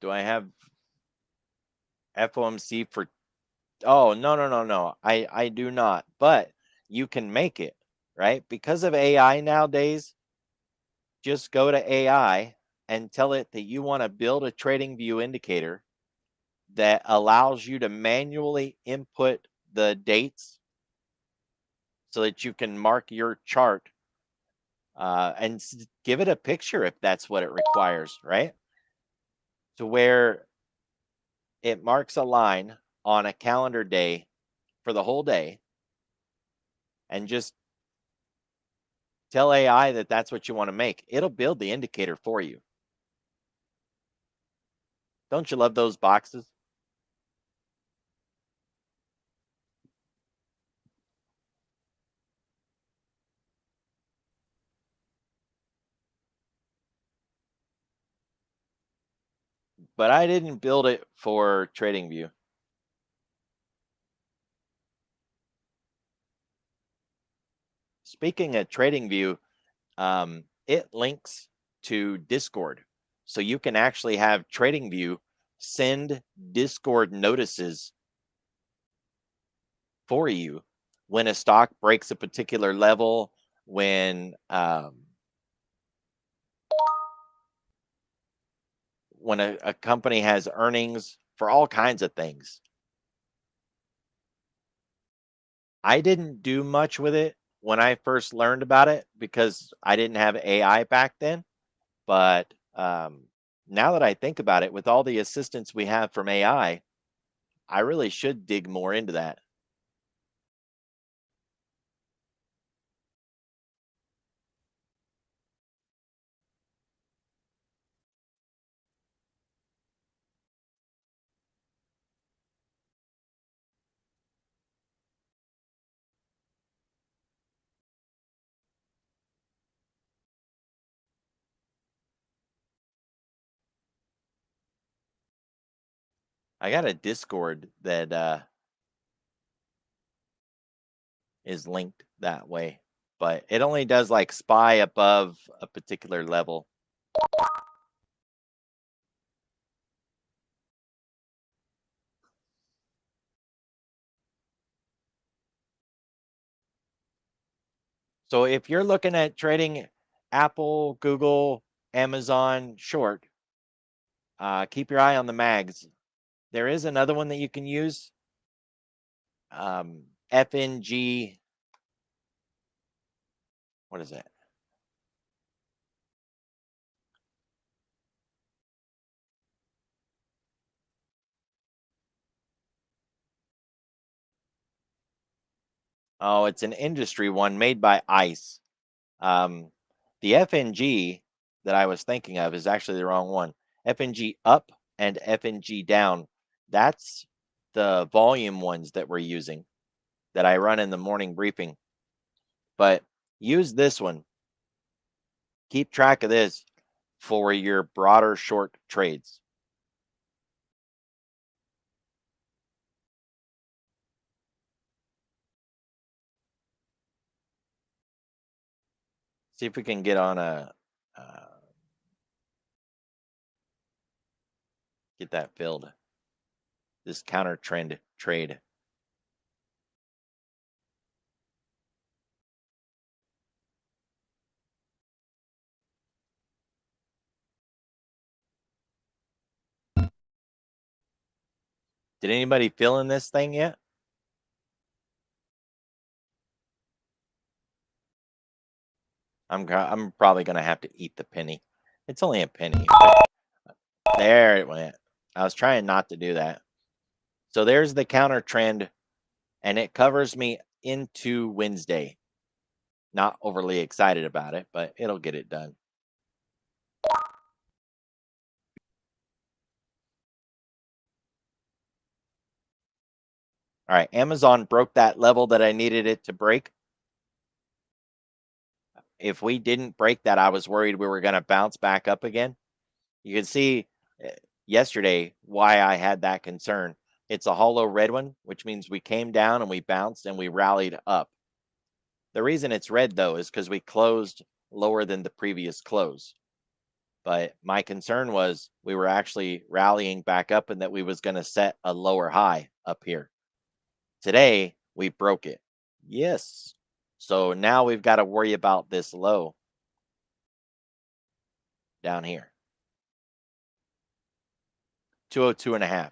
Speaker 1: Do I have FOMC for? Oh, no. I do not. But you can make it, right? Because of AI nowadays, just go to AI and tell it that you want to build a trading view indicator that allows you to manually input the dates so that you can mark your chart and give it a picture if that's what it requires, right? To where it marks a line on a calendar day for the whole day and just tell AI that that's what you want to make. It'll build the indicator for you. Don't you love those boxes? But I didn't build it for TradingView. Speaking of TradingView, it links to Discord. So you can actually have TradingView send Discord notices for you when a stock breaks a particular level, when a company has earnings, for all kinds of things. I didn't do much with it when I first learned about it because I didn't have AI back then. But now that I think about it, with all the assistance we have from AI, I really should dig more into that. I got a Discord that is linked that way, but it only does like spy above a particular level. So if you're looking at trading Apple, Google, Amazon short, keep your eye on the mags. There is another one that you can use. FNG. What is it? Oh, it's an industry one made by ICE. The FNG that I was thinking of is actually the wrong one. FNG up and FNG down. That's the volume ones that we're using that I run in the morning briefing. But use this one. Keep track of this for your broader short trades. See if we can get on a get that filled. This counter trend trade. Did anybody fill in this thing yet? I'm probably gonna have to eat the penny. It's only a penny. There it went. I was trying not to do that. So there's the counter trend, and it covers me into Wednesday. Not overly excited about it, but it'll get it done. All right, Amazon broke that level that I needed it to break. If we didn't break that, I was worried we were going to bounce back up again. You can see yesterday why I had that concern. It's a hollow red one, which means we came down and we bounced and we rallied up. The reason it's red, though, is because we closed lower than the previous close. But my concern was we were actually rallying back up and that we was going to set a lower high up here. Today, we broke it. Yes. So now we've got to worry about this low down here. 202.5.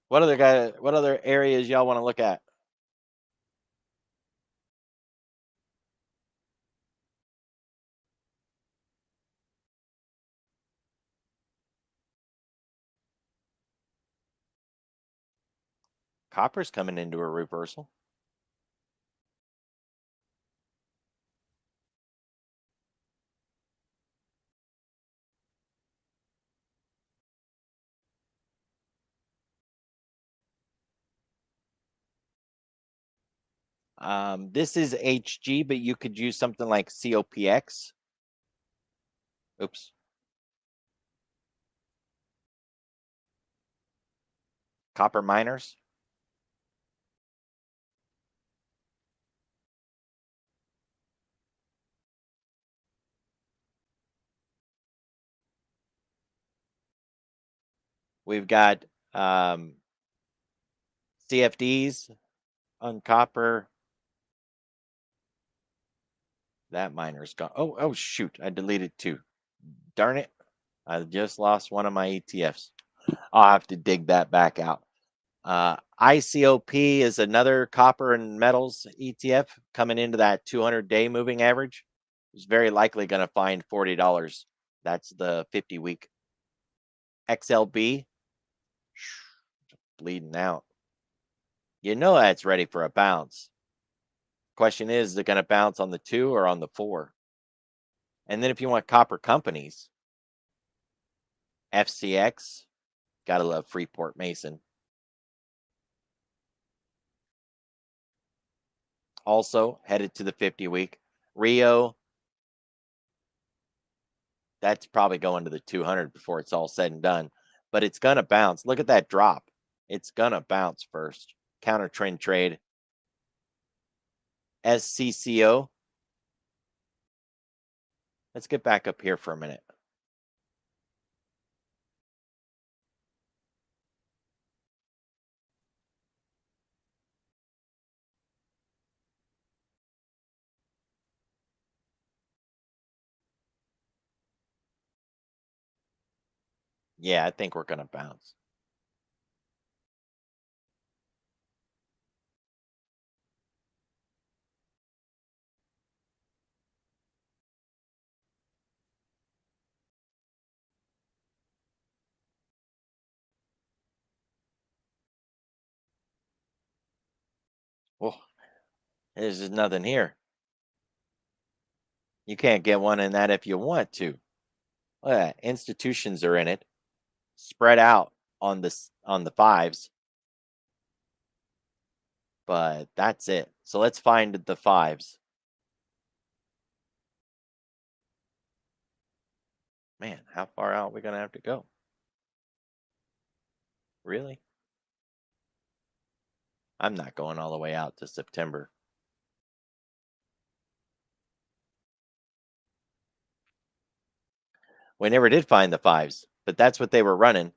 Speaker 1: What other areas y'all want to look at? Copper's coming into a reversal. This is HG, but you could use something like COPX. Oops. Copper miners. We've got CFDs on copper. That miner's gone. Oh, shoot. I deleted two. Darn it. I just lost one of my ETFs. I'll have to dig that back out. ICOP is another copper and metals ETF coming into that 200-day moving average. It's very likely going to find $40. That's the 50-week. XLB, bleeding out. You know that's ready for a bounce. Question is it going to bounce on the 2 or on the 4? And then if you want copper companies, FCX, gotta love Freeport Mason. Also headed to the 50-week. Rio, that's probably going to the 200 before it's all said and done. But it's going to bounce. Look at that drop. It's going to bounce first. Counter trend trade. SCCO. Let's get back up here for a minute. Yeah, I think we're going to bounce. Well, there's just nothing here. You can't get one in that if you want to. Look at that. Institutions are in it, spread out on the fives. But that's it. So let's find the fives. Man, how far out are we going to have to go? Really? I'm not going all the way out to September. We never did find the 5s, but that's what they were running.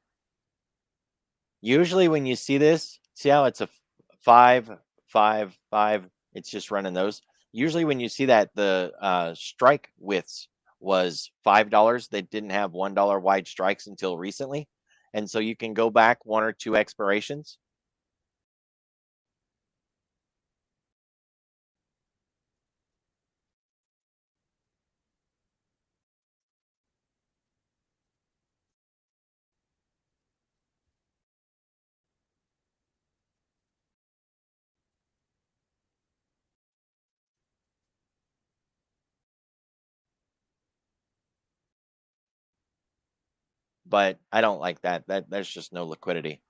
Speaker 1: Usually when you see this, see how it's a 5, 5, 5, it's just running those. Usually when you see that, the strike widths was $5. They didn't have $1 wide strikes until recently. And so you can go back 1 or 2 expirations. But I don't like that. There's just no liquidity.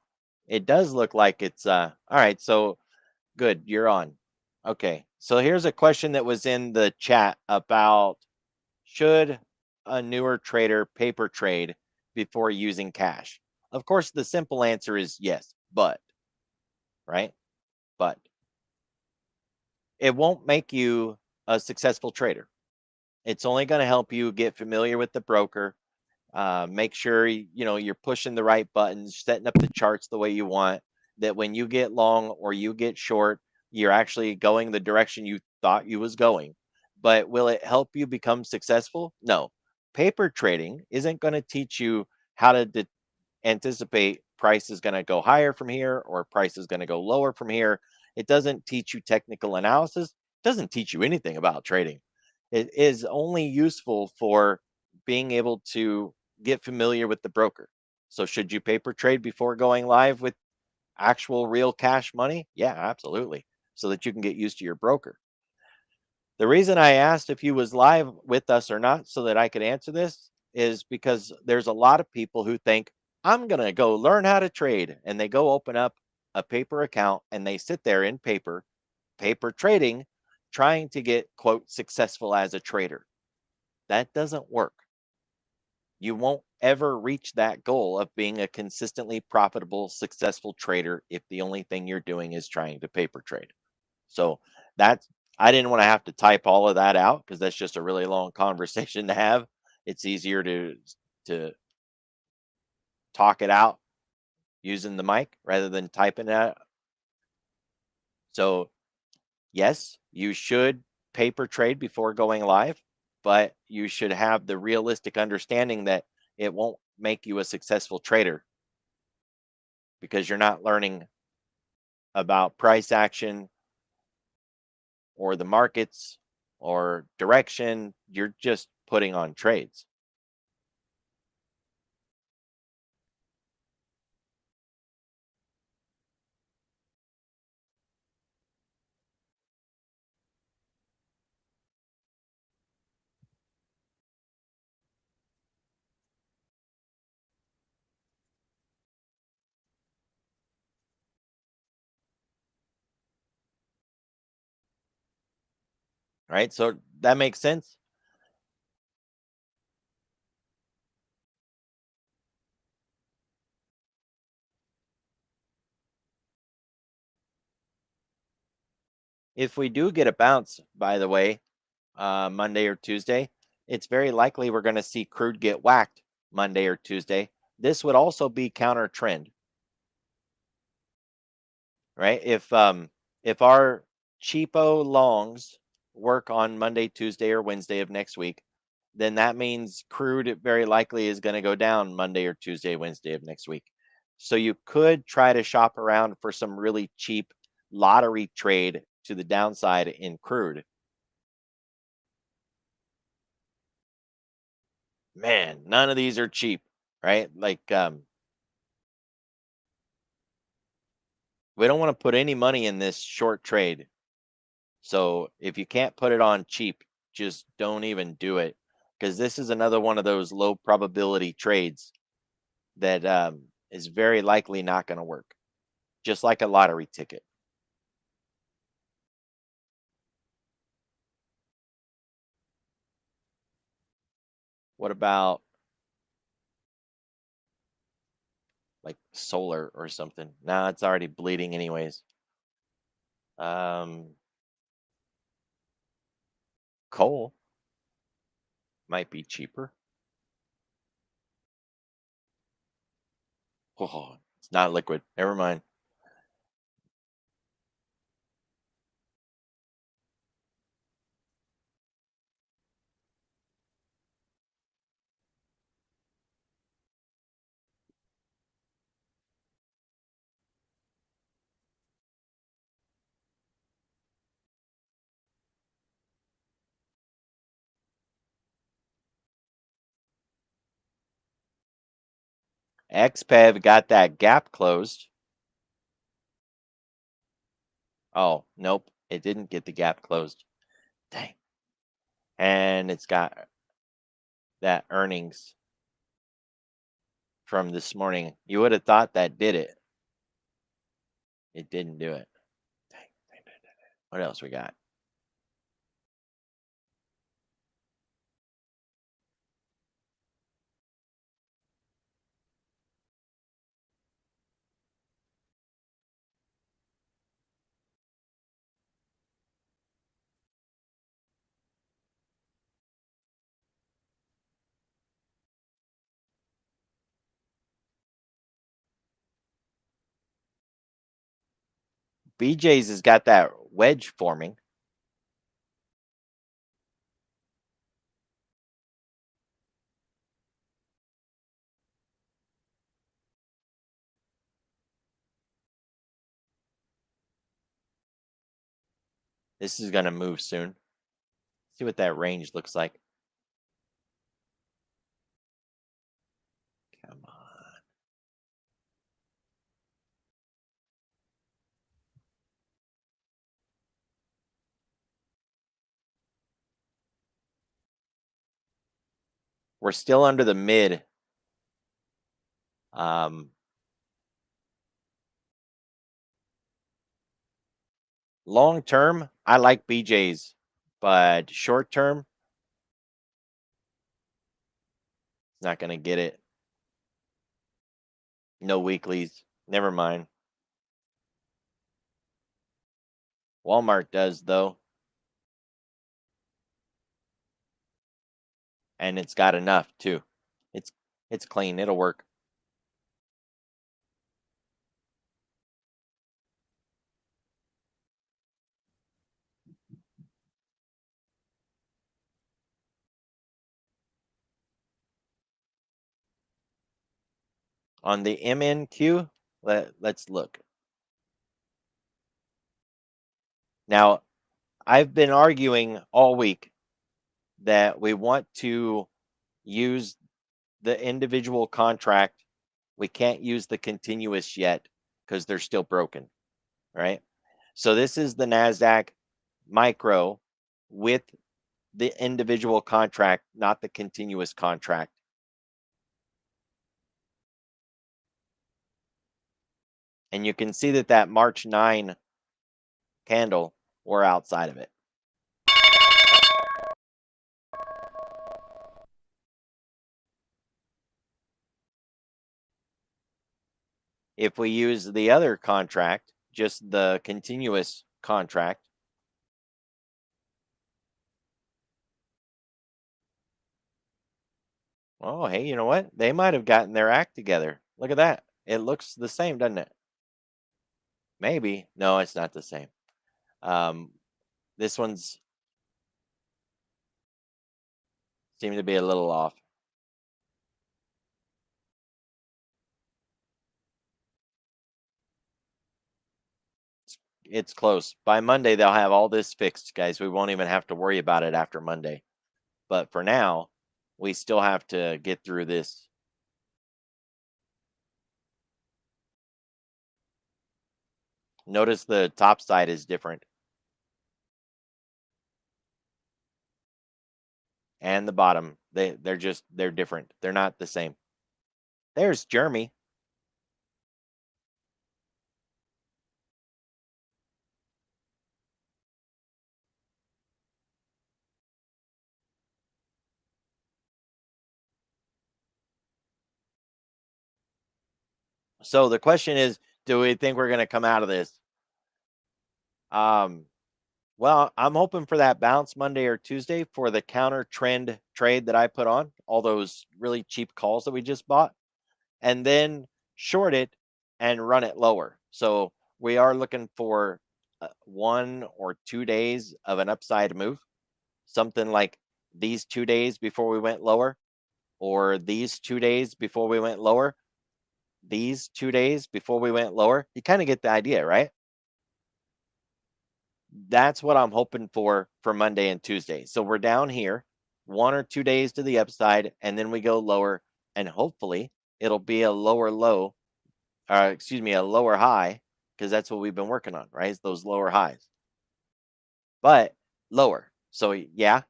Speaker 1: It does look like it's all right, so good, you're on. Okay. So here's a question that was in the chat about should a newer trader paper trade before using cash? Of course, the simple answer is yes, but right? But it won't make you a successful trader. It's only going to help you get familiar with the broker. Make sure you're pushing the right buttons, setting up the charts the way you want. That when you get long or you get short, you're actually going the direction you thought you was going. But will it help you become successful? No. Paper trading isn't going to teach you how to anticipate price is going to go higher from here or price is going to go lower from here. It doesn't teach you technical analysis. It doesn't teach you anything about trading. It is only useful for being able to get familiar with the broker. So should you paper trade before going live with actual real cash money? Yeah, absolutely. So that you can get used to your broker. The reason I asked if he was live with us or not so that I could answer this is because there's a lot of people who think I'm going to go learn how to trade, and they go open up a paper account and they sit there in paper trading, trying to get quote successful as a trader. That doesn't work. You won't ever reach that goal of being a consistently profitable, successful trader if the only thing you're doing is trying to paper trade. So that's, I didn't want to have to type all of that out because that's just a really long conversation to have. It's easier to talk it out using the mic rather than typing it out. So yes, you should paper trade before going live, but you should have the realistic understanding that it won't make you a successful trader because you're not learning about price action or the markets or direction. You're just putting on trades. Right? So that makes sense. If we do get a bounce, by the way, Monday or Tuesday, it's very likely we're going to see crude get whacked Monday or Tuesday. This would also be counter trend, right? If our cheapo longs work on Monday, Tuesday, or Wednesday of next week, then that means crude very likely is going to go down Monday or Tuesday, Wednesday of next week. So you could try to shop around for some really cheap lottery trade to the downside in crude. Man, none of these are cheap, right? Like we don't want to put any money in this short trade. So if you can't put it on cheap, just don't even do it because this is another one of those low probability trades that is very likely not going to work, just like a lottery ticket. What about like solar or something? Nah, it's already bleeding anyways. Um, Coal might be cheaper. Oh, it's not liquid. Never mind. XPEV got that gap closed. Oh, nope. It didn't get the gap closed. Dang. And it's got that earnings from this morning. You would have thought that did it. It didn't do it. Dang. What else we got? BJ's has got that wedge forming. This is going to move soon. See what that range looks like. Come on. We're still under the mid. Long term, I like BJ's, but short term, it's not going to get it. No weeklies. Never mind. Walmart does, though. And it's got enough, too. It's clean. It'll work. On the MNQ, let's look. Now, I've been arguing all week that we want to use the individual contract. We can't use the continuous yet because they're still broken, right? So this is the NASDAQ micro with the individual contract, not the continuous contract. And you can see that that March 9 candle, we're outside of it. If we use the other contract, just the continuous contract, oh, hey, you know what? They might have gotten their act together. Look at that. It looks the same, doesn't it? Maybe. No, it's not the same. This one's seemed to be a little off. It's close. By Monday, they'll have all this fixed, guys. We won't even have to worry about it after Monday. But for now, we still have to get through this. Notice the top side is different. And the bottom, they're different. They're not the same. There's Jeremy. So the question is, do we think we're going to come out of this? Well, I'm hoping for that bounce Monday or Tuesday for the counter trend trade that I put on, all those really cheap calls that we just bought. And then short it and run it lower. So we are looking for 1 or 2 days of an upside move, something like these 2 days before we went lower, or these 2 days before we went lower, these 2 days before we went lower. You kind of get the idea, right? That's what I'm hoping for Monday and Tuesday. So we're down here 1 or 2 days to the upside, and then we go lower, and hopefully it'll be a lower low, excuse me, a lower high, because that's what we've been working on, right? It's those lower highs, but lower. So yeah,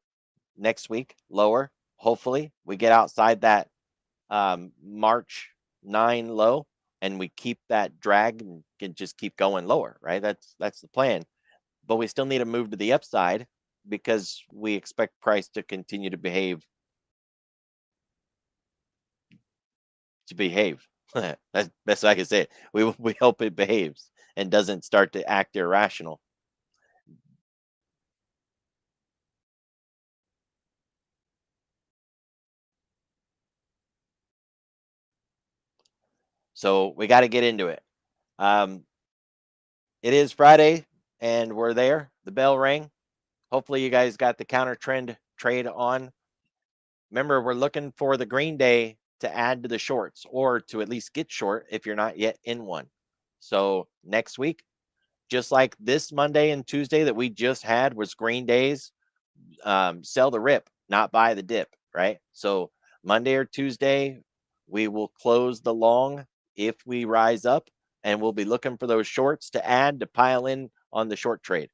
Speaker 1: next week lower. Hopefully we get outside that March 9 low, and we keep that drag and can just keep going lower, right? That's the plan. But we still need to move to the upside because we expect price to continue to behave. That's best I can say it. We hope it behaves and doesn't start to act irrational. So we got to get into it. It is Friday, and we're there. The bell rang. Hopefully, you guys got the counter trend trade on. Remember, we're looking for the green day to add to the shorts, or to at least get short if you're not yet in one. So next week, just like this Monday and Tuesday that we just had was green days, sell the rip, not buy the dip, right? So Monday or Tuesday, we will close the long if we rise up, and we'll be looking for those shorts to add to pile in on the short trade.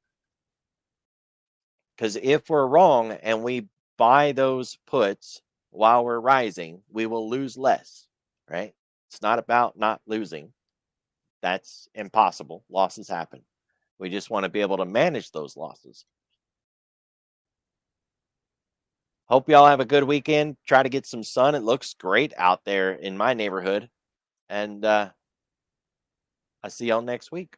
Speaker 1: Because if we're wrong and we buy those puts while we're rising, we will lose less, right? It's not about not losing. That's impossible. Losses happen. We just want to be able to manage those losses. Hope y'all have a good weekend. Try to get some sun. It looks great out there in my neighborhood. And I'll see y'all next week.